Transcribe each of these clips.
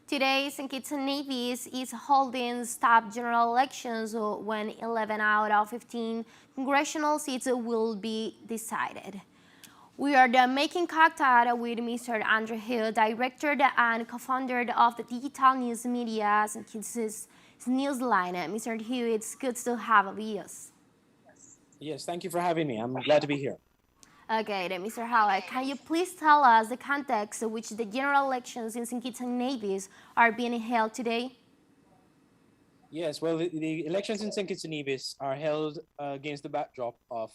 Today, St. Kitts and Nevis is holding staff general elections when 11 out of 15 congressional seats will be decided. We are making contact with Mr. Andre Hui, director and co-founder of the digital news media St. Kitts Newsline. Mr. Hui, it's good to have you with us. Yes, thank you for having me. I'm glad to be here. Okay, then Mr. Hui, can you please tell us the context in which the general elections in St. Kitts and Nevis are being held today? Yes, well, the elections in St. Kitts and Nevis are held against the backdrop of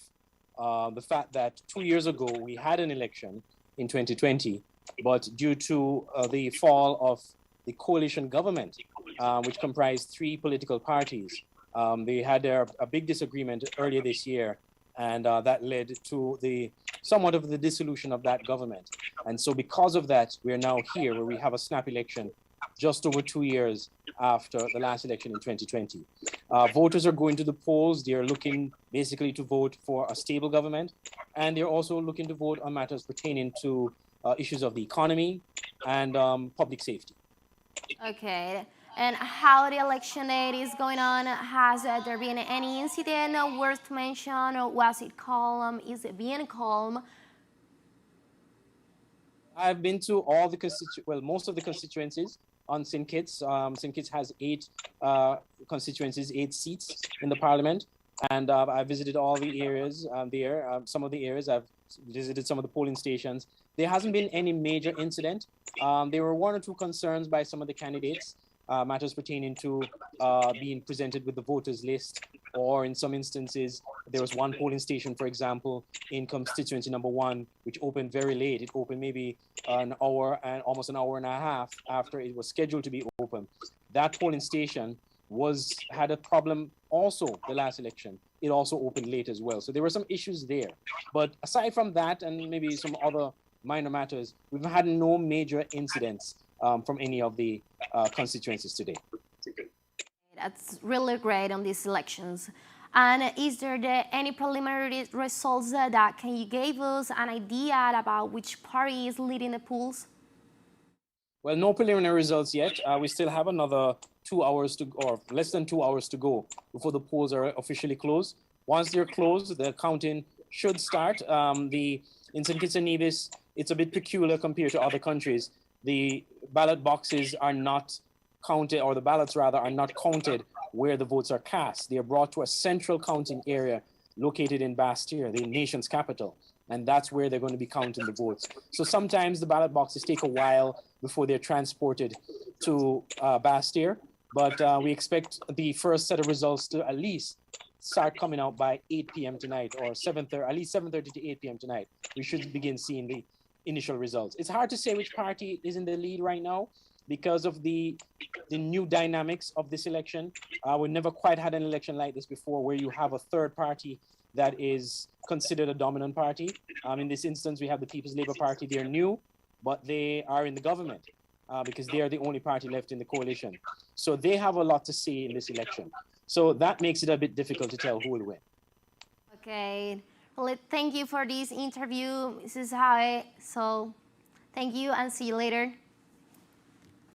the fact that 2 years ago we had an election in 2020, but due to the fall of the coalition government, which comprised 3 political parties, they had a big disagreement earlier this year, and that led to somewhat of the dissolution of that government. And so because of that, we are now here where we have a snap election just over 2 years after the last election in 2020. Voters are going to the polls. They're looking basically to vote for a stable government, and they're also looking to vote on matters pertaining to issues of the economy and public safety. Okay, and how the election aid is going on? Has there been any incident worth mention, or was it calm? Is it being calm? I've been to all the most of the constituencies on St. Kitts. St. Kitts has 8 constituencies, 8 seats in the parliament, and I visited all the areas there. Some of the areas I've visited some of the polling stations. There hasn't been any major incident. There were 1 or 2 concerns by some of the candidates, matters pertaining to being presented with the voters list, or in some instances, there was 1 polling station, for example, in constituency number 1, which opened very late. It opened maybe an hour and almost an hour and a half after it was scheduled to be open. That polling station had a problem also the last election. It also opened late as well. So there were some issues there. But aside from that, and maybe some other minor matters, we've had no major incidents from any of the constituencies today. That's really great on these elections. And is there any preliminary results that can you give us an idea about which party is leading the polls? Well, no preliminary results yet. We still have another 2 hours or less than 2 hours to go before the polls are officially closed. Once they're closed, the counting should start. In St. Kitts and Nevis, it's a bit peculiar compared to other countries. The ballot boxes are not counted, or the ballots rather are not counted where the votes are cast. They are brought to a central counting area located in Bastille, the nation's capital, and that's where they're going to be counting the votes. So sometimes the ballot boxes take a while before they're transported to Bastille, but we expect the first set of results to at least start coming out by 8 p.m. tonight, or 7:30, at least 7:30 to 8 p.m. tonight. We should begin seeing the initial results. It's hard to say which party is in the lead right now because of the new dynamics of this election. We never quite had an election like this before, where you have a third party that is considered a dominant party. In this instance, we have the People's Labour Party. They're new, but they are in the government because they are the only party left in the coalition. So they have a lot to say in this election. So that makes it a bit difficult to tell who will win. Okay, well, thank you for this interview, Mrs. Hui. So thank you and see you later.